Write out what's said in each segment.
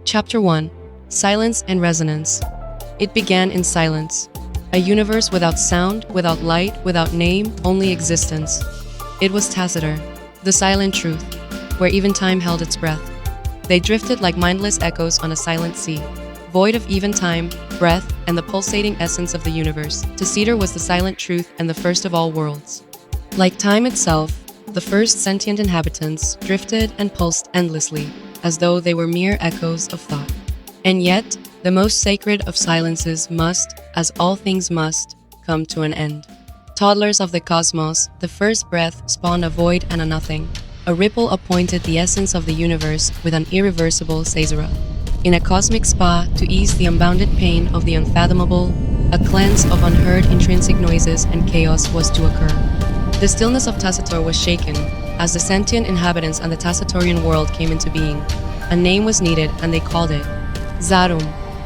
Chapter 1: Silence and Resonance. It began in silence. A universe without sound, without light, without name, only existence. It was Tacitor, the silent truth, where even time held its breath. They drifted like mindless echoes on a silent sea, void of even time, breath, and the pulsating essence of the universe. Tacitor was the silent truth and the first of all worlds. Like time itself, the first sentient inhabitants drifted and pulsed endlessly, as though they were mere echoes of thought. And yet, the most sacred of silences must, as all things must, come to an end. Toddlers of the cosmos, the first breath spawned a void and a nothing. A ripple appointed the essence of the universe with an irreversible caesura. In a cosmic spa, to ease the unbounded pain of the unfathomable, a cleanse of unheard intrinsic noises and chaos was to occur. The stillness of Tacitor was shaken, as the sentient inhabitants and the Tacitorian world came into being. A name was needed, and they called it Zarum.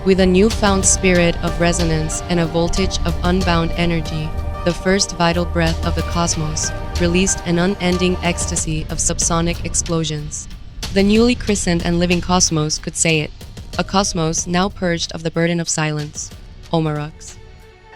With a newfound spirit of resonance and a voltage of unbound energy, the first vital breath of the cosmos released an unending ecstasy of subsonic explosions. The newly christened and living cosmos could say it, a cosmos now purged of the burden of silence, Omarux.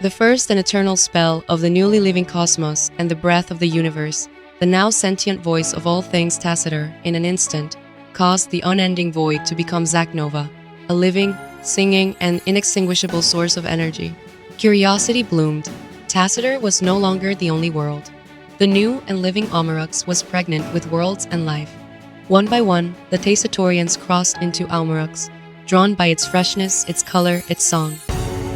The first and eternal spell of the newly living cosmos and the breath of the universe, the now sentient voice of all things Tacitor, in an instant, caused the unending void to become Zacnova, a living, singing, and inextinguishable source of energy. Curiosity bloomed. Tacitor was no longer the only world. The new and living Omarux was pregnant with worlds and life. One by one, the Tacitorians crossed into Omarux, drawn by its freshness, its color, its song.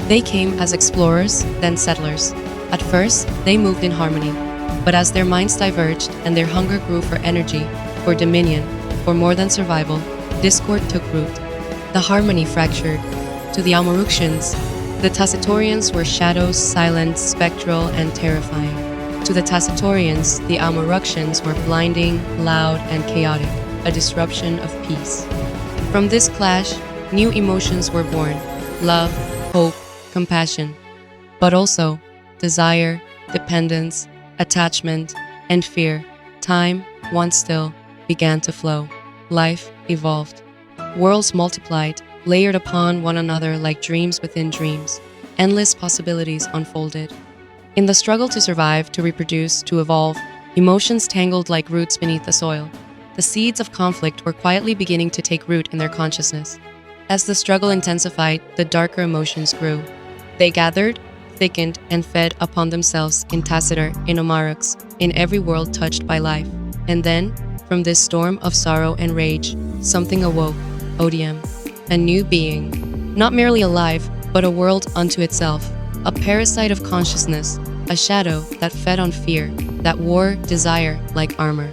They came as explorers, then settlers. At first, they moved in harmony. But as their minds diverged and their hunger grew for energy, for dominion, for more than survival, discord took root. The harmony fractured. To the Almaruxians, the Tacitorians were shadows, silent, spectral, and terrifying. To the Tacitorians, the Almaruxians were blinding, loud, and chaotic, a disruption of peace. From this clash, new emotions were born: love, hope, compassion, but also desire, dependence, attachment, and fear. Time, once still, began to flow. Life evolved. Worlds multiplied, layered upon one another like dreams within dreams. Endless possibilities unfolded. In the struggle to survive, to reproduce, to evolve, emotions tangled like roots beneath the soil. The seeds of conflict were quietly beginning to take root in their consciousness. As the struggle intensified, the darker emotions grew. They gathered, thickened, and fed upon themselves in Tacitor, in Omarux, in every world touched by life. And then, from this storm of sorrow and rage, something awoke, Odium, a new being, not merely alive, but a world unto itself, a parasite of consciousness, a shadow that fed on fear, that wore desire like armor.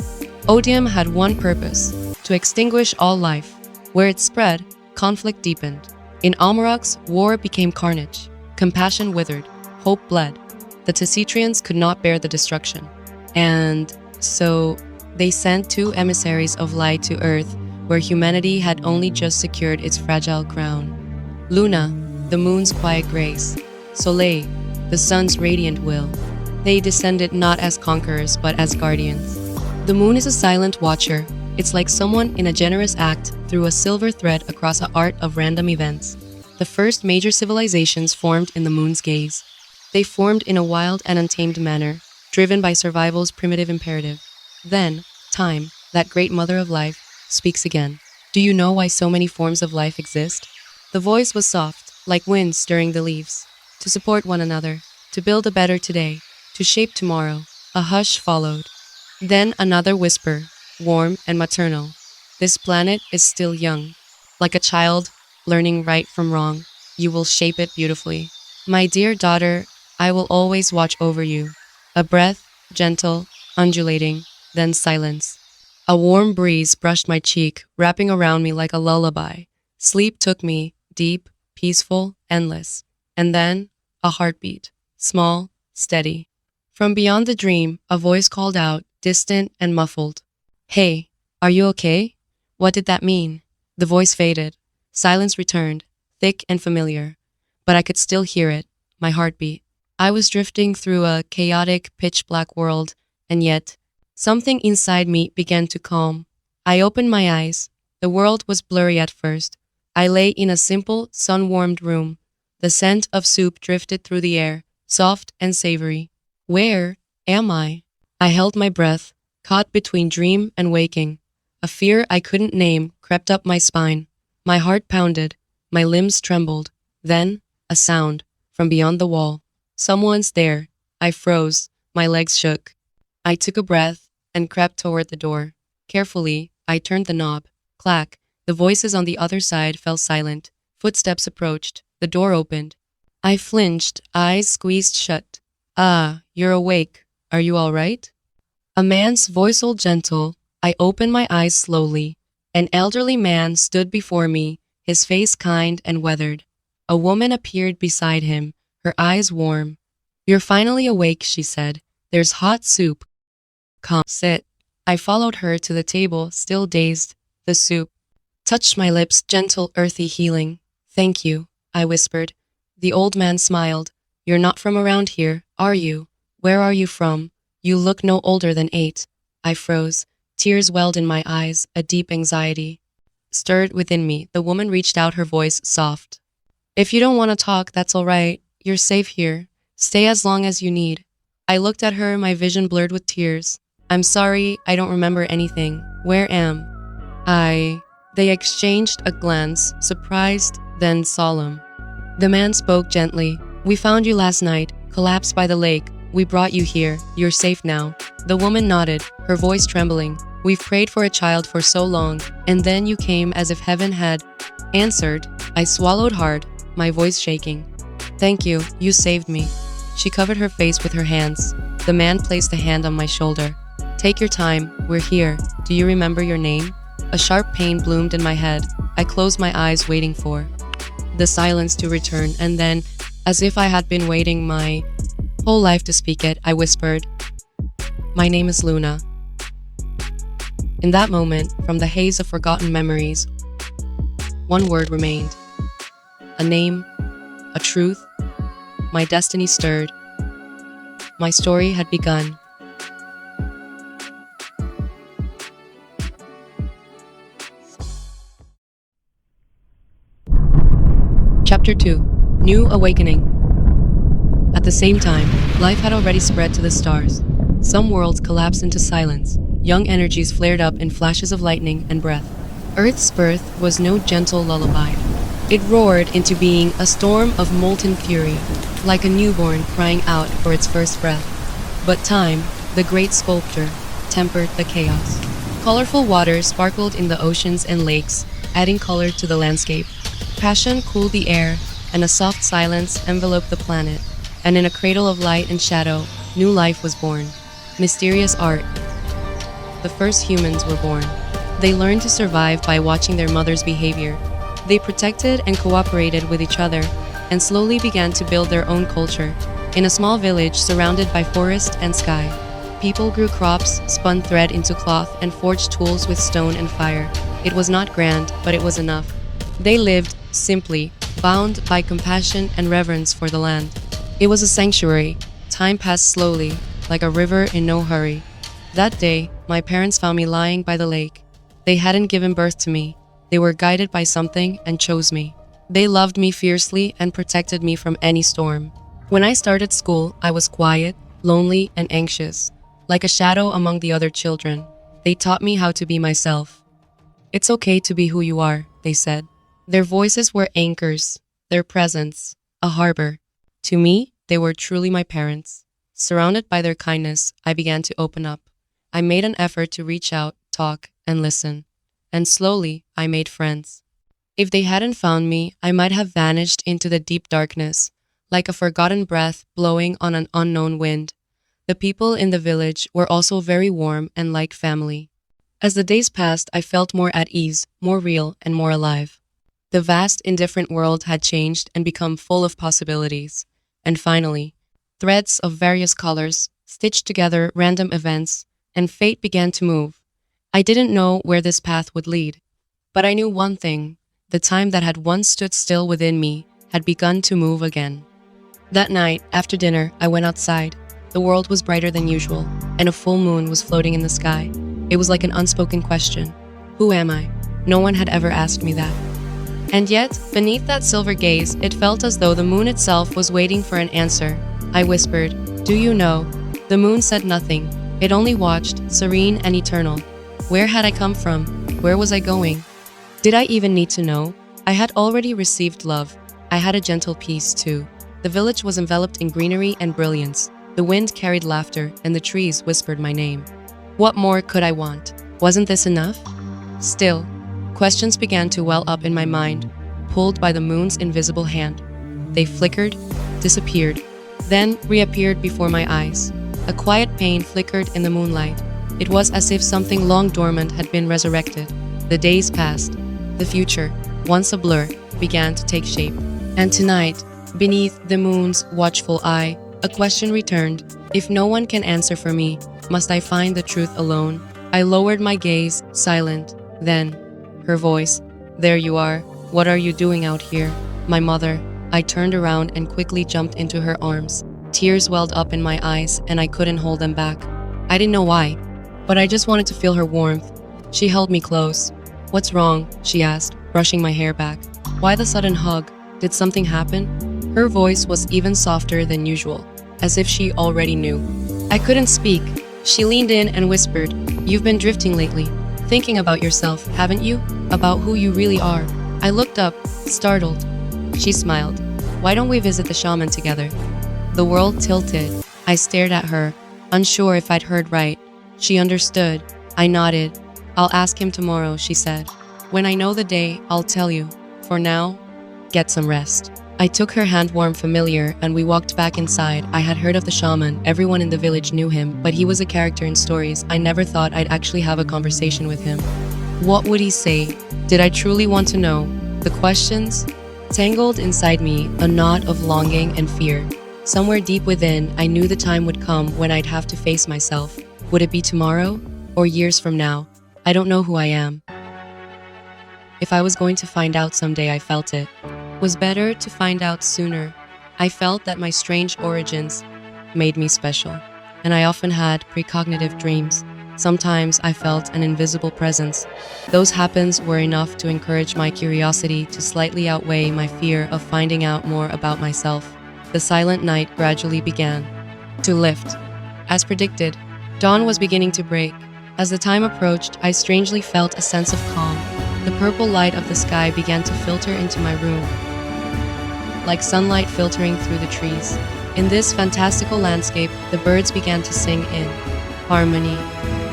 Odium had one purpose: to extinguish all life. Where it spread, conflict deepened. In Omarux, war became carnage, compassion withered, hope bled. The Tacitrians could not bear the destruction. And so they sent two emissaries of light to Earth, where humanity had only just secured its fragile crown. Luna, the moon's quiet grace. Soleil, the sun's radiant will. They descended not as conquerors, but as guardians. The moon is a silent watcher. It's like someone in a generous act through a silver thread across an art of random events. The first major civilizations formed in the moon's gaze. They formed in a wild and untamed manner, driven by survival's primitive imperative. Then, time, that great mother of life, speaks again. Do you know why so many forms of life exist? The voice was soft, like wind stirring the leaves. To support one another, to build a better today, to shape tomorrow. A hush followed. Then another whisper, warm and maternal. This planet is still young. Like a child, learning right from wrong, you will shape it beautifully. My dear daughter, I will always watch over you. A breath, gentle, undulating, then silence. A warm breeze brushed my cheek, wrapping around me like a lullaby. Sleep took me, deep, peaceful, endless. And then, a heartbeat, small, steady. From beyond the dream, a voice called out, distant and muffled. Hey, are you okay? What did that mean? The voice faded. Silence returned, thick and familiar. But I could still hear it, my heartbeat. I was drifting through a chaotic, pitch-black world, and yet, something inside me began to calm. I opened my eyes. The world was blurry at first. I lay in a simple, sun-warmed room. The scent of soup drifted through the air, soft and savory. Where am I? I held my breath, caught between dream and waking. A fear I couldn't name crept up my spine. My heart pounded, my limbs trembled. Then, a sound, from beyond the wall. Someone's there. I froze, my legs shook. I took a breath and crept toward the door. Carefully, I turned the knob. Clack, the voices on the other side fell silent. Footsteps approached. The door opened. I flinched, eyes squeezed shut. Ah, you're awake. Are you all right? A man's voice all gentle. I opened my eyes slowly. An elderly man stood before me, his face kind and weathered. A woman appeared beside him, her eyes warm. You're finally awake, she said. There's hot soup. Come, sit. I followed her to the table, still dazed. The soup touched my lips, gentle, earthy healing. Thank you, I whispered. The old man smiled. You're not from around here, are you? Where are you from? You look no older than 8. I froze. Tears welled in my eyes, a deep anxiety stirred within me. The woman reached out, her voice soft. If you don't want to talk, that's all right. You're safe here. Stay as long as you need. I looked at her, my vision blurred with tears. I'm sorry, I don't remember anything. Where am I? They exchanged a glance, surprised, then solemn. The man spoke gently. We found you last night, collapsed by the lake. We brought you here. You're safe now. The woman nodded, her voice trembling. We've prayed for a child for so long, and then you came as if heaven had answered. I swallowed hard, my voice shaking. Thank you, you saved me. She covered her face with her hands. The man placed a hand on my shoulder. Take your time, we're here. Do you remember your name? A sharp pain bloomed in my head. I closed my eyes, waiting for the silence to return, and then, as if I had been waiting my whole life to speak it, I whispered, My name is Luna. In that moment, from the haze of forgotten memories, one word remained. A name, a truth. My destiny stirred. My story had begun. Chapter 2. New Awakening. At the same time, life had already spread to the stars. Some worlds collapsed into silence. Young energies flared up in flashes of lightning and breath. Earth's birth was no gentle lullaby. It roared into being a storm of molten fury, like a newborn crying out for its first breath. But time, the great sculptor, tempered the chaos. Colorful waters sparkled in the oceans and lakes, adding color to the landscape. Passion cooled the air, and a soft silence enveloped the planet. And in a cradle of light and shadow, new life was born. Mysterious art. The first humans were born. They learned to survive by watching their mother's behavior. They protected and cooperated with each other, and slowly began to build their own culture. In a small village surrounded by forest and sky, people grew crops, spun thread into cloth, and forged tools with stone and fire. It was not grand, but it was enough. They lived simply, bound by compassion and reverence for the land. It was a sanctuary. Time passed slowly, like a river in no hurry. That day, my parents found me lying by the lake. They hadn't given birth to me. They were guided by something and chose me. They loved me fiercely and protected me from any storm. When I started school, I was quiet, lonely, and anxious, like a shadow among the other children. They taught me how to be myself. It's okay to be who you are, they said. Their voices were anchors, their presence, a harbor. To me, they were truly my parents. Surrounded by their kindness, I began to open up. I made an effort to reach out, talk, and listen. And slowly, I made friends. If they hadn't found me, I might have vanished into the deep darkness, like a forgotten breath blowing on an unknown wind. The people in the village were also very warm and like family. As the days passed, I felt more at ease, more real, and more alive. The vast, indifferent world had changed and become full of possibilities. And finally, threads of various colors stitched together random events, and fate began to move. I didn't know where this path would lead, but I knew one thing: the time that had once stood still within me had begun to move again. That night, after dinner, I went outside. The world was brighter than usual, and a full moon was floating in the sky. It was like an unspoken question. Who am I? No one had ever asked me that. And yet, beneath that silver gaze, it felt as though the moon itself was waiting for an answer. I whispered, "Do you know?" The moon said nothing. It only watched, serene and eternal. Where had I come from? Where was I going? Did I even need to know? I had already received love. I had a gentle peace, too. The village was enveloped in greenery and brilliance. The wind carried laughter, and the trees whispered my name. What more could I want? Wasn't this enough? Still, questions began to well up in my mind, pulled by the moon's invisible hand. They flickered, disappeared, then reappeared before my eyes. A quiet pain flickered in the moonlight. It was as if something long dormant had been resurrected. The days passed. The future, once a blur, began to take shape. And tonight, beneath the moon's watchful eye, a question returned. If no one can answer for me, must I find the truth alone? I lowered my gaze, silent. Then, her voice, "There you are. What are you doing out here?" My mother. I turned around and quickly jumped into her arms. Tears welled up in my eyes, and I couldn't hold them back. I didn't know why, but I just wanted to feel her warmth. She held me close. "What's wrong?" she asked, brushing my hair back. "Why the sudden hug? Did something happen?" Her voice was even softer than usual, as if she already knew. I couldn't speak. She leaned in and whispered, "You've been drifting lately, thinking about yourself, haven't you? About who you really are." I looked up, startled. She smiled. "Why don't we visit the shaman together?" The world tilted. I stared at her, unsure if I'd heard right. She understood. I nodded. "I'll ask him tomorrow," she said. "When I know the day, I'll tell you. For now, get some rest." I took her hand, warm, familiar, and we walked back inside. I had heard of the shaman. Everyone in the village knew him, but he was a character in stories. I never thought I'd actually have a conversation with him. What would he say? Did I truly want to know? The questions tangled inside me, a knot of longing and fear. Somewhere deep within, I knew the time would come when I'd have to face myself. Would it be tomorrow? Or years from now? I don't know who I am. If I was going to find out someday, I felt it was better to find out sooner. I felt that my strange origins made me special, and I often had precognitive dreams. Sometimes I felt an invisible presence. Those happens were enough to encourage my curiosity to slightly outweigh my fear of finding out more about myself. The silent night gradually began to lift. As predicted, dawn was beginning to break. As the time approached, I strangely felt a sense of calm. The purple light of the sky began to filter into my room, like sunlight filtering through the trees. In this fantastical landscape, the birds began to sing in harmony.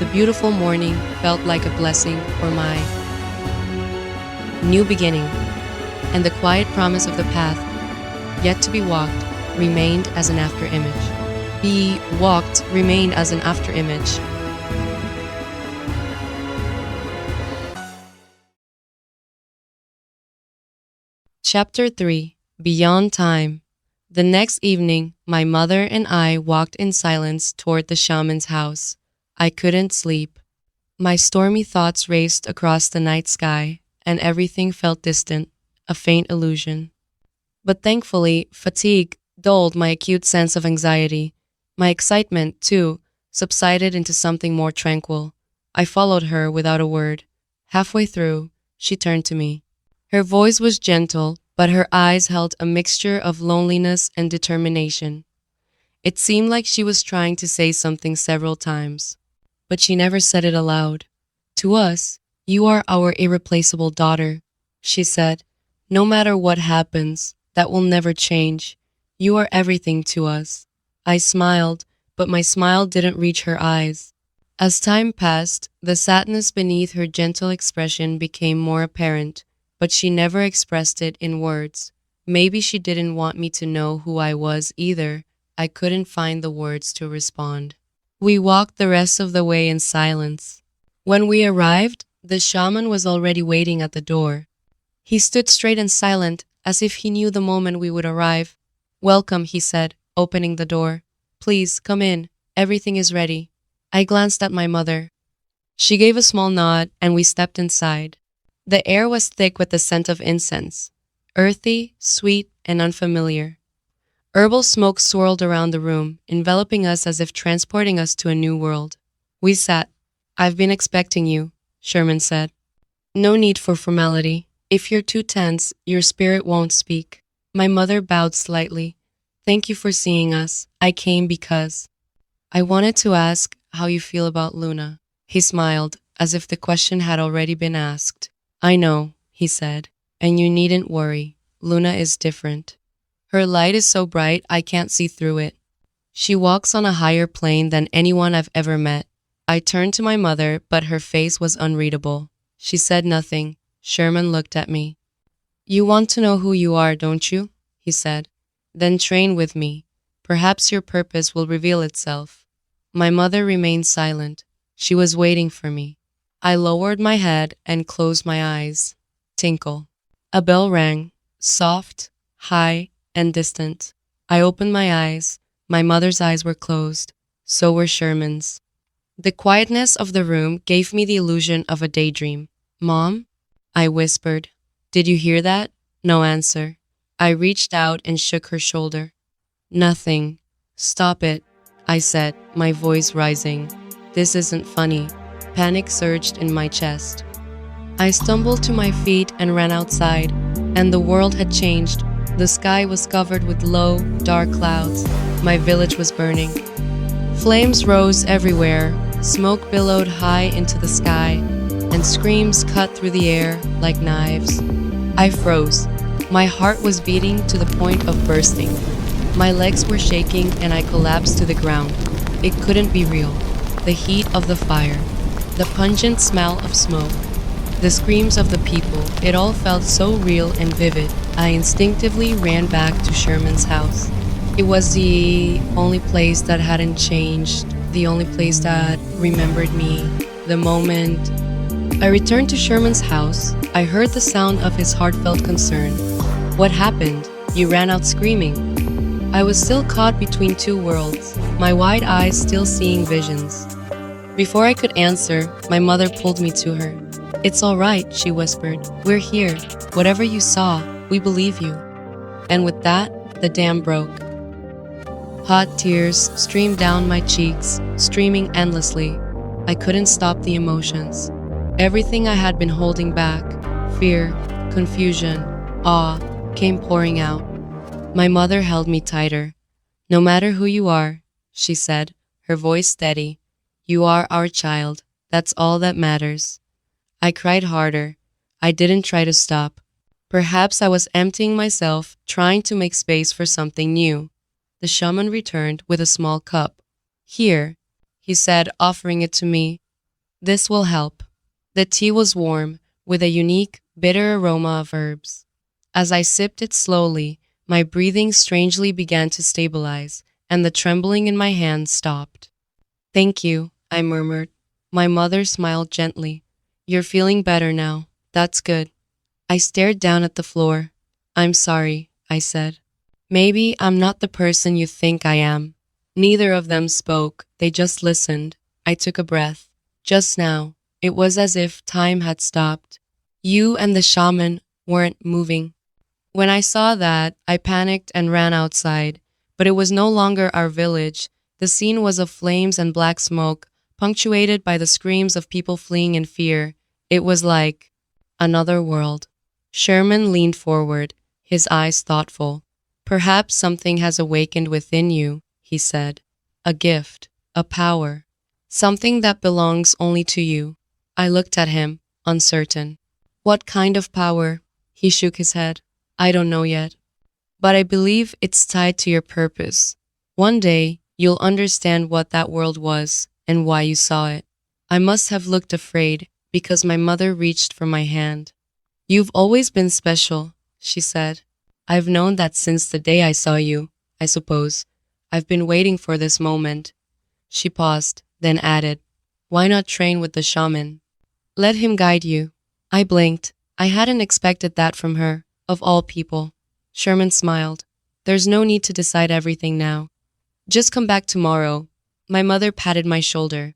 The beautiful morning felt like a blessing for my new beginning, and the quiet promise of the path yet to be walked remained as an afterimage. Remained as an afterimage. Chapter 3: Beyond Time. The next evening, my mother and I walked in silence toward the shaman's house. I couldn't sleep. My stormy thoughts raced across the night sky, and everything felt distant, a faint illusion. But thankfully, fatigue dulled my acute sense of anxiety. My excitement, too, subsided into something more tranquil. I followed her without a word. Halfway through, She turned to me. Her voice was gentle, but her eyes held a mixture of loneliness and determination. It seemed like she was trying to say something several times, but she never said it aloud. To us, you are our irreplaceable daughter, she said. No matter what happens, that will never change. You are everything to us. I smiled, but my smile didn't reach her eyes. As time passed, the sadness beneath her gentle expression became more apparent, but she never expressed it in words. Maybe she didn't want me to know who I was either. I couldn't find the words to respond. We walked the rest of the way in silence. When we arrived, the shaman was already waiting at the door. He stood straight and silent, as if he knew the moment we would arrive. "Welcome," he said, opening the door. "Please, come in. Everything is ready." I glanced at my mother. She gave a small nod, and we stepped inside. The air was thick with the scent of incense, earthy, sweet, and unfamiliar. Herbal smoke swirled around the room, enveloping us as if transporting us to a new world. We sat. "I've been expecting you," Sherman said. "No need for formality. If you're too tense, your spirit won't speak." My mother bowed slightly. "Thank you for seeing us. I came because I wanted to ask how you feel about Luna." He smiled, as if the question had already been asked. "I know," he said, "and you needn't worry. Luna is different. Her light is so bright I can't see through it. She walks on a higher plane than anyone I've ever met." I turned to my mother, but her face was unreadable. She said nothing. Sherman looked at me. "You want to know who you are, don't you?" he said. "Then train with me. Perhaps your purpose will reveal itself." My mother remained silent. She was waiting for me. I lowered my head and closed my eyes. Tinkle. A bell rang, soft, high, and distant. I opened my eyes. My mother's eyes were closed. So were Sherman's. The quietness of the room gave me the illusion of a daydream. "Mom?" I whispered. "Did you hear that?" No answer. I reached out and shook her shoulder. "Nothing." "Stop it," I said, my voice rising. "This isn't funny." Panic surged in my chest. I stumbled to my feet and ran outside, and the world had changed. The sky was covered with low, dark clouds. My village was burning. Flames rose everywhere, smoke billowed high into the sky, and screams cut through the air like knives. I froze. My heart was beating to the point of bursting. My legs were shaking and I collapsed to the ground. It couldn't be real. The heat of the fire, the pungent smell of smoke, the screams of the people, it all felt so real and vivid. I instinctively ran back to Sherman's house. It was the only place that hadn't changed, the only place that remembered me, the moment. I returned to Sherman's house. I heard the sound of his heartfelt concern. "What happened? You ran out screaming." I was still caught between two worlds, my wide eyes still seeing visions. Before I could answer, my mother pulled me to her. "It's all right," she whispered. "We're here. Whatever you saw, we believe you." And with that, the dam broke. Hot tears streamed down my cheeks, streaming endlessly. I couldn't stop the emotions. Everything I had been holding back, fear, confusion, awe, came pouring out. My mother held me tighter. "No matter who you are," she said, her voice steady, "you are our child. That's all that matters." I cried harder. I didn't try to stop. Perhaps I was emptying myself, trying to make space for something new. The shaman returned with a small cup. "Here," he said, offering it to me. "This will help." The tea was warm, with a unique, bitter aroma of herbs. As I sipped it slowly, my breathing strangely began to stabilize, and the trembling in my hands stopped. "Thank you," I murmured. My mother smiled gently. "You're feeling better now. That's good." I stared down at the floor. "I'm sorry," I said. "Maybe I'm not the person you think I am." Neither of them spoke. They just listened. I took a breath. Just now, it was as if time had stopped. You and the shaman weren't moving. When I saw that, I panicked and ran outside. But it was no longer our village. The scene was of flames and black smoke, punctuated by the screams of people fleeing in fear. It was like Another world. Sherman leaned forward, his eyes thoughtful. Perhaps something has awakened within you, he said. A gift, a power, something that belongs only to you. I looked at him, uncertain. What kind of power? He shook his head. I don't know yet. But I believe it's tied to your purpose. One day, you'll understand what that world was and why you saw it. I must have looked afraid because my mother reached for my hand. You've always been special, she said. I've known that since the day I saw you, I suppose. I've been waiting for this moment. She paused, then added, why not train with the shaman? Let him guide you. I blinked. I hadn't expected that from her, of all people. Sherman smiled. There's no need to decide everything now. Just come back tomorrow. My mother patted my shoulder.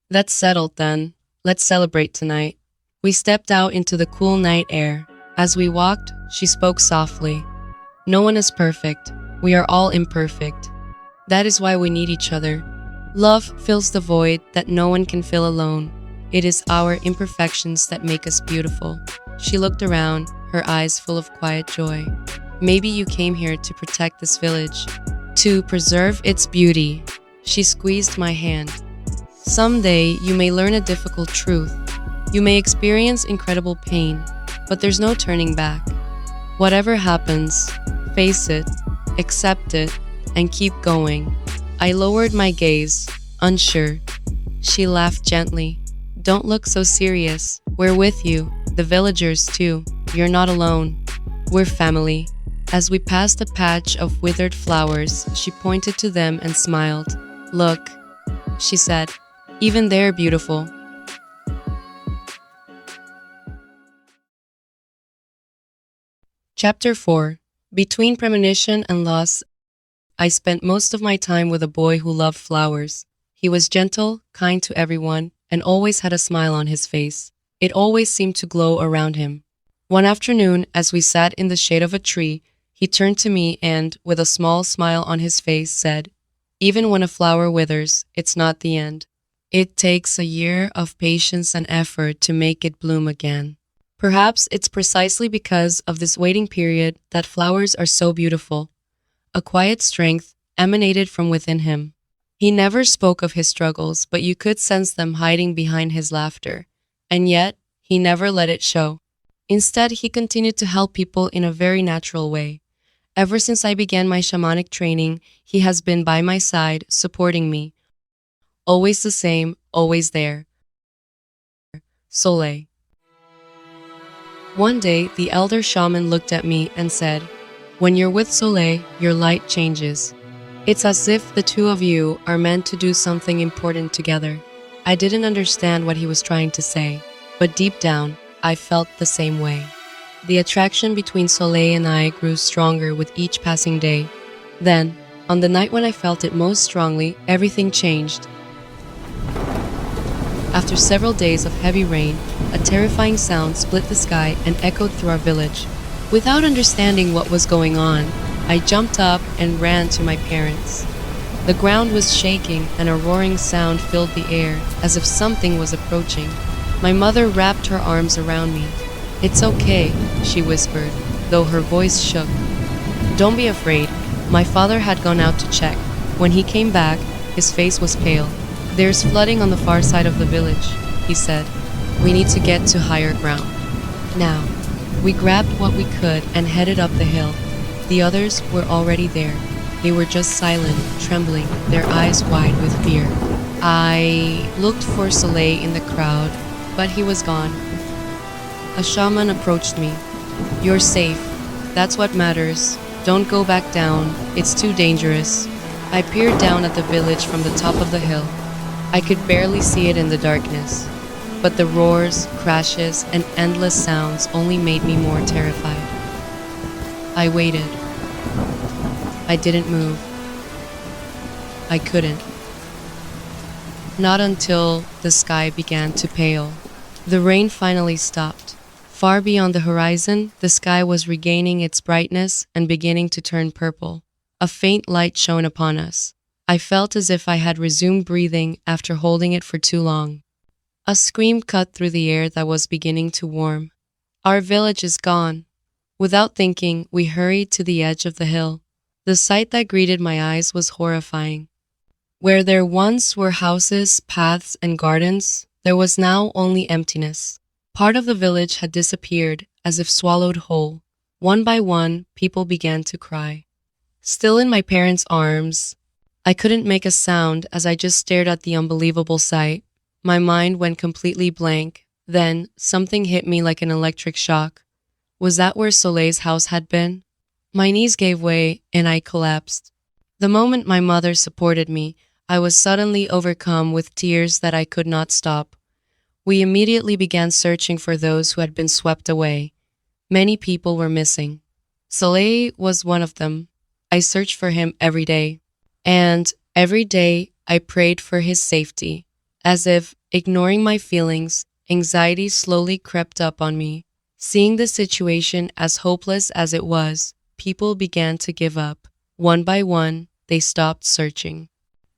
That's settled then. Let's celebrate tonight. We stepped out into the cool night air. As we walked, she spoke softly. No one is perfect. We are all imperfect. That is why we need each other. Love fills the void that no one can fill alone. It is our imperfections that make us beautiful. She looked around, her eyes full of quiet joy. Maybe you came here to protect this village, to preserve its beauty. She squeezed my hand. Someday you may learn a difficult truth. You may experience incredible pain, but there's no turning back. Whatever happens, face it, accept it, and keep going. I lowered my gaze, unsure. She laughed gently. Don't look so serious. We're with you, the villagers too. You're not alone. We're family. As we passed a patch of withered flowers, she pointed to them and smiled. Look, she said, even they're beautiful. Chapter 4. Between premonition and loss, I spent most of my time with a boy who loved flowers. He was gentle, kind to everyone, and always had a smile on his face. It always seemed to glow around him. One afternoon, as we sat in the shade of a tree, he turned to me and, with a small smile on his face, said, even when a flower withers, it's not the end. It takes a year of patience and effort to make it bloom again. Perhaps it's precisely because of this waiting period that flowers are so beautiful. A quiet strength emanated from within him. He never spoke of his struggles, but you could sense them hiding behind his laughter. And yet, he never let it show. Instead, he continued to help people in a very natural way. Ever since I began my shamanic training, he has been by my side, supporting me. Always the same, always there. Soleil. One day, the elder shaman looked at me and said, when you're with Soleil, your light changes. It's as if the two of you are meant to do something important together. I didn't understand what he was trying to say, but deep down, I felt the same way. The attraction between Soleil and I grew stronger with each passing day. Then, on the night when I felt it most strongly, everything changed. After several days of heavy rain, a terrifying sound split the sky and echoed through our village. Without understanding what was going on, I jumped up and ran to my parents. The ground was shaking and a roaring sound filled the air, as if something was approaching. My mother wrapped her arms around me. It's okay, she whispered, though her voice shook. Don't be afraid. My father had gone out to check. When he came back, his face was pale. There's flooding on the far side of the village, he said. We need to get to higher ground. Now. We grabbed what we could and headed up the hill. The others were already there. They were just silent, trembling, their eyes wide with fear. I looked for Soleil in the crowd, but he was gone. A shaman approached me. You're safe. That's what matters. Don't go back down. It's too dangerous. I peered down at the village from the top of the hill. I could barely see it in the darkness. But the roars, crashes, and endless sounds only made me more terrified. I waited. I didn't move. I couldn't. Not until the sky began to pale. The rain finally stopped. Far beyond the horizon, the sky was regaining its brightness and beginning to turn purple. A faint light shone upon us. I felt as if I had resumed breathing after holding it for too long. A scream cut through the air that was beginning to warm. Our village is gone. Without thinking, we hurried to the edge of the hill. The sight that greeted my eyes was horrifying. Where there once were houses, paths, and gardens, there was now only emptiness. Part of the village had disappeared, as if swallowed whole. One by one, people began to cry. Still in my parents' arms, I couldn't make a sound as I just stared at the unbelievable sight. My mind went completely blank. Then, something hit me like an electric shock. Was that where Soleil's house had been? My knees gave way, and I collapsed. The moment my mother supported me, I was suddenly overcome with tears that I could not stop. We immediately began searching for those who had been swept away. Many people were missing. Soleil was one of them. I searched for him every day. And every day I prayed for his safety. As if, ignoring my feelings, anxiety slowly crept up on me. Seeing the situation as hopeless as it was, people began to give up. One by one, they stopped searching.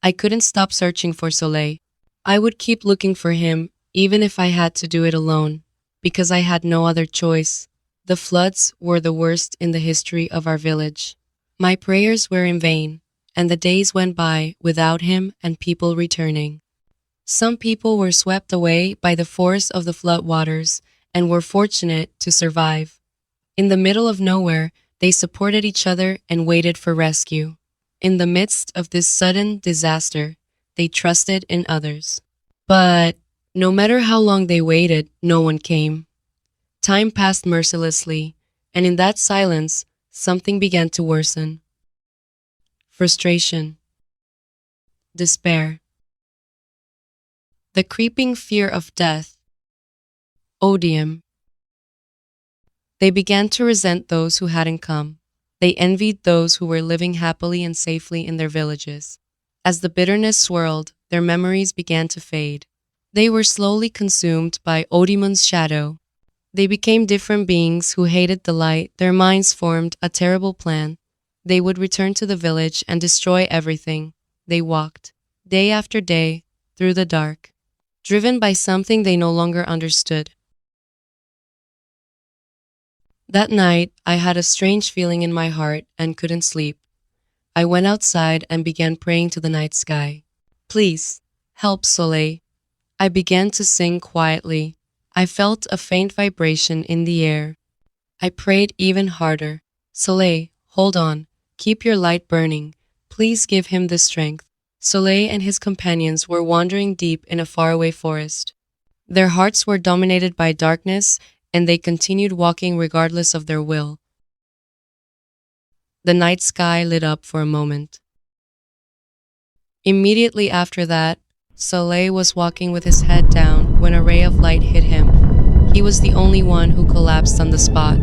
I couldn't stop searching for Soleil. I would keep looking for him, even if I had to do it alone, because I had no other choice. The floods were the worst in the history of our village. My prayers were in vain, and the days went by without him and people returning. Some people were swept away by the force of the flood waters and were fortunate to survive. In the middle of nowhere, they supported each other and waited for rescue. In the midst of this sudden disaster, they trusted in others. But no matter how long they waited, no one came. Time passed mercilessly, and in that silence, something began to worsen. Frustration. Despair. The creeping fear of death. Odium. They began to resent those who hadn't come. They envied those who were living happily and safely in their villages. As the bitterness swirled, their memories began to fade. They were slowly consumed by Odimon's shadow. They became different beings who hated the light. Their minds formed a terrible plan. They would return to the village and destroy everything. They walked, day after day, through the dark, driven by something they no longer understood. That night, I had a strange feeling in my heart and couldn't sleep. I went outside and began praying to the night sky. Please, help Soleil. I began to sing quietly. I felt a faint vibration in the air. I prayed even harder. Soleil, hold on. Keep your light burning. Please give him the strength. Soleil and his companions were wandering deep in a faraway forest. Their hearts were dominated by darkness, and they continued walking regardless of their will. The night sky lit up for a moment. Immediately after that, Soleil was walking with his head down when a ray of light hit him. He was the only one who collapsed on the spot.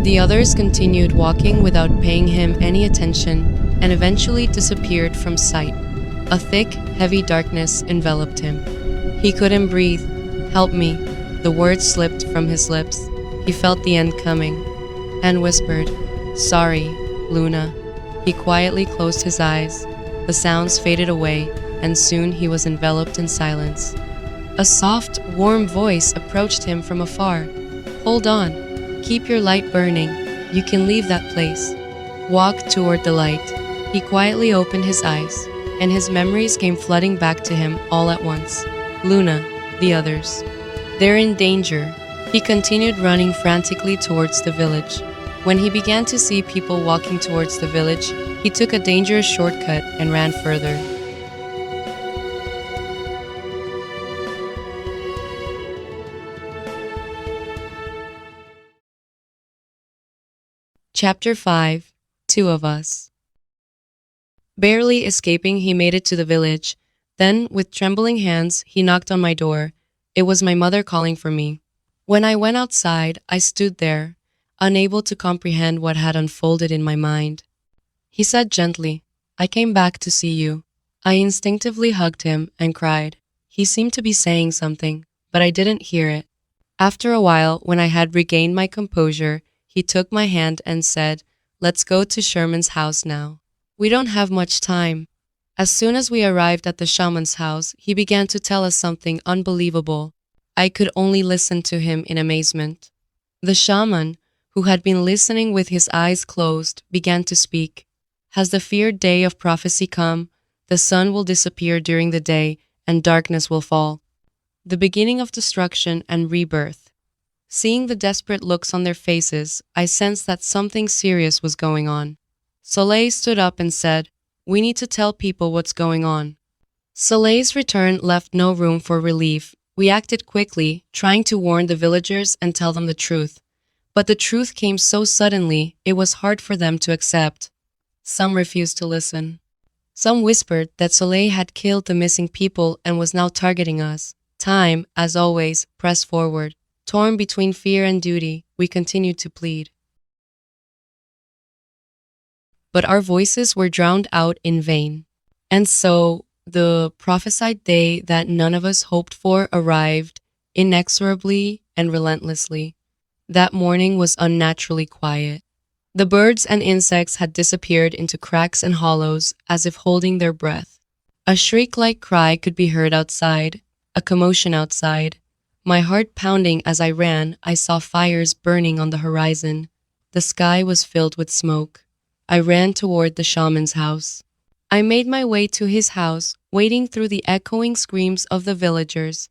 The others continued walking without paying him any attention and eventually disappeared from sight. A thick, heavy darkness enveloped him. He couldn't breathe. Help me. The words slipped from his lips. He felt the end coming and whispered, Sorry, Luna. He quietly closed his eyes. The sounds faded away, and soon he was enveloped in silence. A soft, warm voice approached him from afar. Hold on. Keep your light burning. You can leave that place. Walk toward the light. He quietly opened his eyes, and his memories came flooding back to him all at once. Luna, the others. They're in danger. He continued running frantically towards the village. When he began to see people walking towards the village, he took a dangerous shortcut and ran further. Chapter 5. Two of Us. Barely escaping, he made it to the village. Then, with trembling hands, he knocked on my door. It was my mother calling for me. When I went outside, I stood there, unable to comprehend what had unfolded in my mind. He said gently, I came back to see you. I instinctively hugged him and cried. He seemed to be saying something, but I didn't hear it. After a while, when I had regained my composure, he took my hand and said, Let's go to Sherman's house now. We don't have much time. As soon as we arrived at the shaman's house, he began to tell us something unbelievable. I could only listen to him in amazement. The shaman, who had been listening with his eyes closed, began to speak. Has the feared day of prophecy come? The sun will disappear during the day, and darkness will fall. The beginning of destruction and rebirth. Seeing the desperate looks on their faces, I sensed that something serious was going on. Soleil stood up and said, "We need to tell people what's going on." Soleil's return left no room for relief. We acted quickly, trying to warn the villagers and tell them the truth. But the truth came so suddenly, it was hard for them to accept. Some refused to listen. Some whispered that Soleil had killed the missing people and was now targeting us. Time, as always, pressed forward. Torn between fear and duty, we continued to plead. But our voices were drowned out in vain. And so, the prophesied day that none of us hoped for arrived, inexorably and relentlessly. That morning was unnaturally quiet. The birds and insects had disappeared into cracks and hollows, as if holding their breath. A shriek-like cry could be heard outside, a commotion outside. My heart pounding as I ran, I saw fires burning on the horizon. The sky was filled with smoke. I ran toward the shaman's house. I made my way to his house, wading through the echoing screams of the villagers.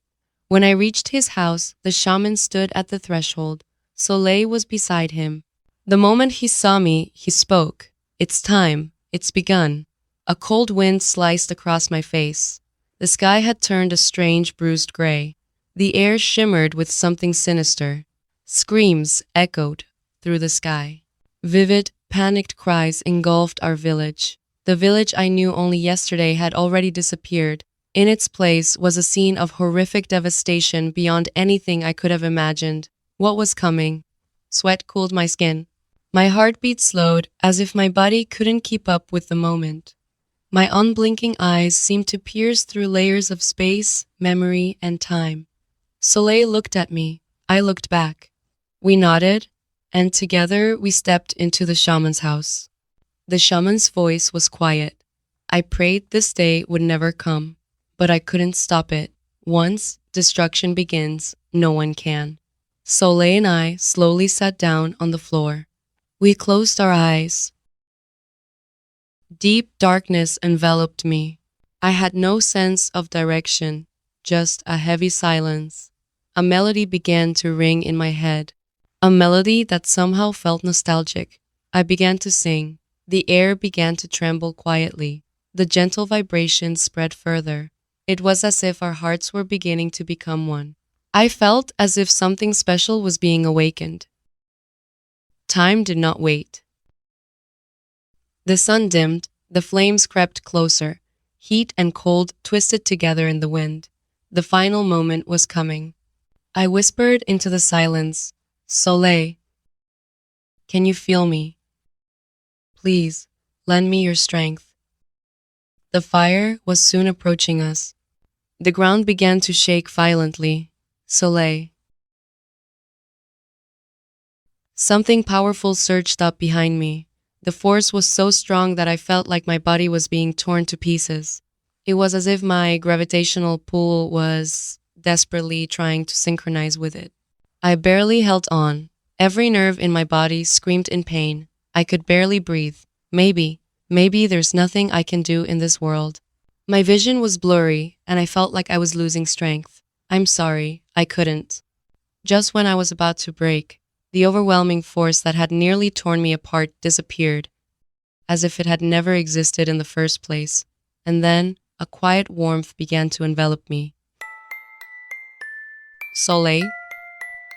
When I reached his house, the shaman stood at the threshold. Soleil was beside him. The moment he saw me, he spoke. "It's time. It's begun." A cold wind sliced across my face. The sky had turned a strange bruised gray. The air shimmered with something sinister. Screams echoed through the sky. Vivid, panicked cries engulfed our village. The village I knew only yesterday had already disappeared. In its place was a scene of horrific devastation beyond anything I could have imagined. What was coming? Sweat cooled my skin. My heartbeat slowed, as if my body couldn't keep up with the moment. My unblinking eyes seemed to pierce through layers of space, memory, and time. Soleil looked at me. I looked back. We nodded, and together we stepped into the shaman's house. The shaman's voice was quiet. I prayed this day would never come, but I couldn't stop it. Once destruction begins, no one can. Soleil and I slowly sat down on the floor. We closed our eyes. Deep darkness enveloped me. I had no sense of direction, just a heavy silence. A melody began to ring in my head, a melody that somehow felt nostalgic. I began to sing. The air began to tremble quietly. The gentle vibrations spread further. It was as if our hearts were beginning to become one. I felt as if something special was being awakened. Time did not wait. The sun dimmed, the flames crept closer. Heat and cold twisted together in the wind. The final moment was coming. I whispered into the silence, "Soleil, can you feel me? Please, lend me your strength." The fire was soon approaching us. The ground began to shake violently. "Soleil." Something powerful surged up behind me. The force was so strong that I felt like my body was being torn to pieces. It was as if my gravitational pull was desperately trying to synchronize with it. I barely held on. Every nerve in my body screamed in pain. I could barely breathe. Maybe there's nothing I can do in this world. My vision was blurry, and I felt like I was losing strength. I'm sorry, I couldn't. Just when I was about to break, the overwhelming force that had nearly torn me apart disappeared, as if it had never existed in the first place. And then, a quiet warmth began to envelop me. "Soleil?"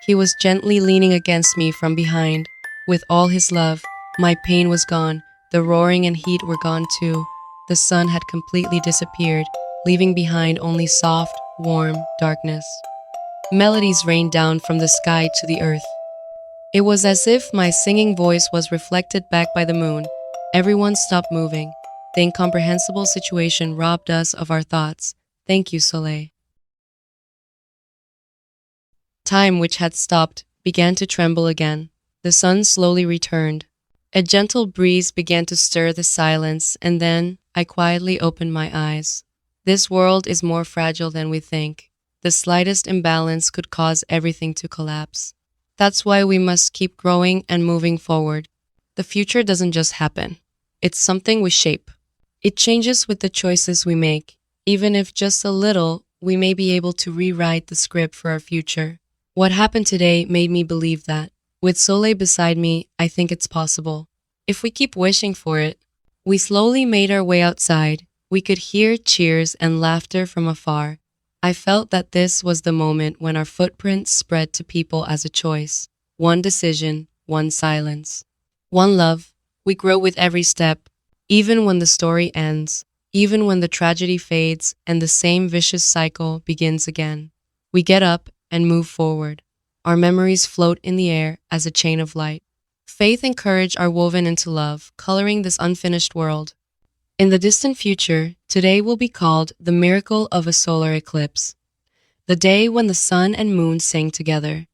He was gently leaning against me from behind. With all his love, my pain was gone. The roaring and heat were gone too. The sun had completely disappeared, leaving behind only soft, warm darkness. Melodies rained down from the sky to the earth. It was as if my singing voice was reflected back by the moon. Everyone stopped moving. The incomprehensible situation robbed us of our thoughts. Thank you, Soleil. Time, which had stopped, began to tremble again. The sun slowly returned. A gentle breeze began to stir the silence, and then I quietly opened my eyes. This world is more fragile than we think. The slightest imbalance could cause everything to collapse. That's why we must keep growing and moving forward. The future doesn't just happen, it's something we shape. It changes with the choices we make. Even if just a little, we may be able to rewrite the script for our future. What happened today made me believe that. With Soleil beside me, I think it's possible. If we keep wishing for it. We slowly made our way outside. We could hear cheers and laughter from afar. I felt that this was the moment when our footprints spread to people as a choice. One decision, one silence. One love. We grow with every step, even when the story ends, even when the tragedy fades and the same vicious cycle begins again. We get up and move forward. Our memories float in the air as a chain of light. Faith and courage are woven into love, coloring this unfinished world. In the distant future, today will be called the miracle of a solar eclipse. The day when the sun and moon sang together.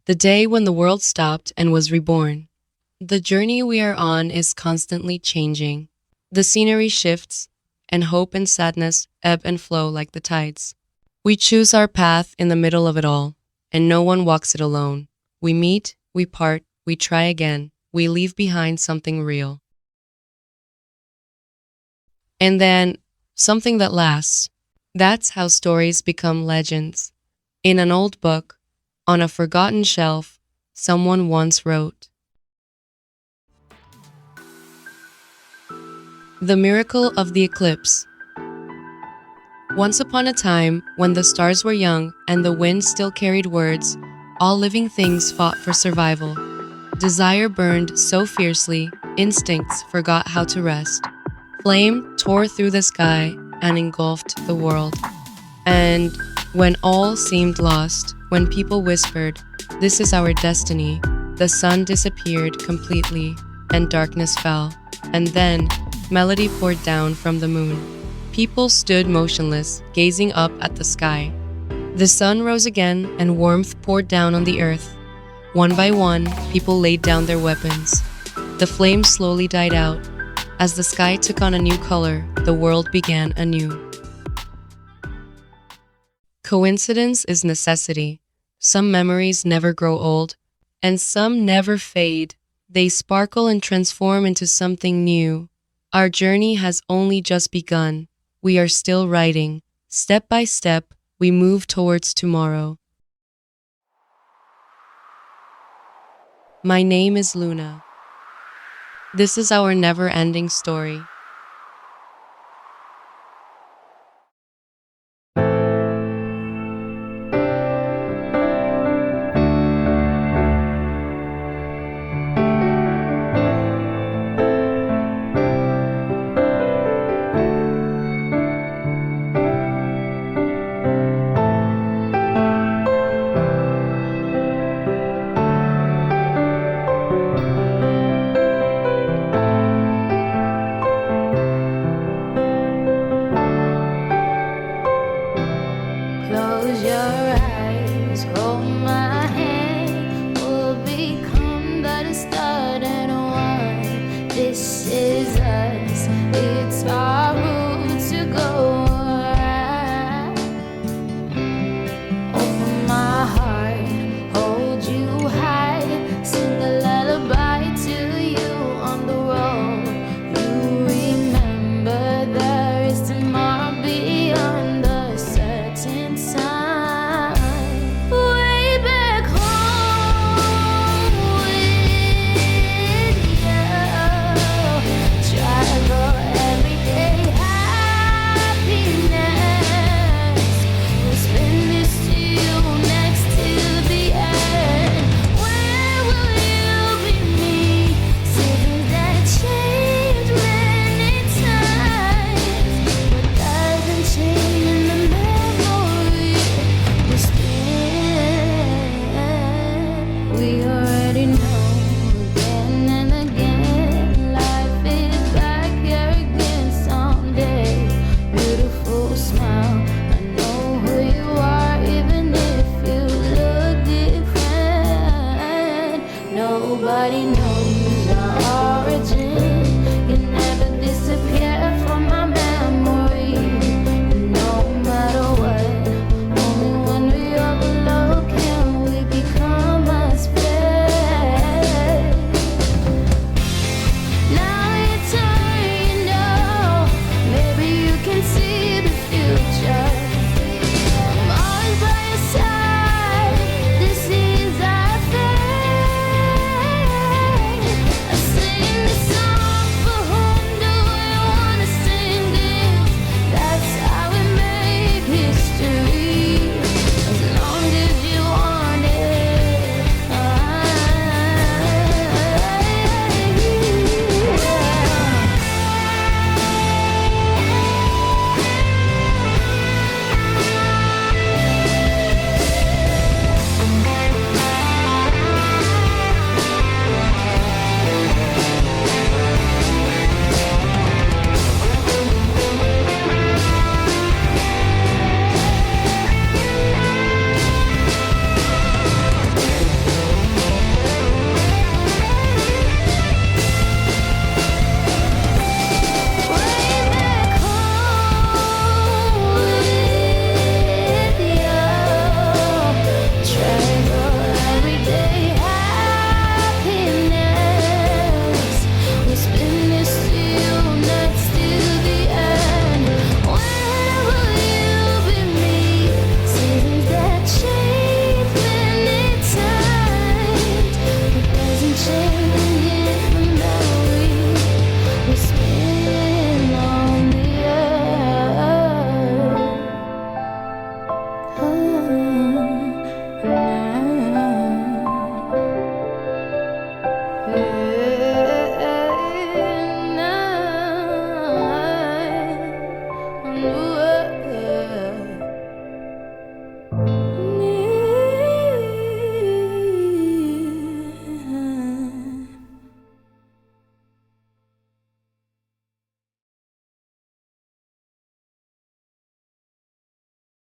The day when the world stopped and was reborn. The journey we are on is constantly changing. The scenery shifts, and hope and sadness ebb and flow like the tides. We choose our path in the middle of it all, and no one walks it alone. We meet, we part, we try again, we leave behind something real. And then, something that lasts. That's how stories become legends. In an old book, on a forgotten shelf, someone once wrote, "The miracle of the eclipse. Once upon a time, when the stars were young and the wind still carried words, all living things fought for survival. Desire burned so fiercely, instincts forgot how to rest. Flame tore through the sky and engulfed the world. And when all seemed lost, when people whispered, 'This is our destiny,' the sun disappeared completely and darkness fell. And then, melody poured down from the moon. People stood motionless, gazing up at the sky. The sun rose again and warmth poured down on the earth. One by one, people laid down their weapons. The flames slowly died out. As the sky took on a new color, the world began anew." Coincidence is necessity. Some memories never grow old, and some never fade. They sparkle and transform into something new. Our journey has only just begun. We are still writing. Step by step, we move towards tomorrow. My name is Luna. This is our never-ending story. Close your eyes, hold my hand. We'll become the start and one. This is us. It's our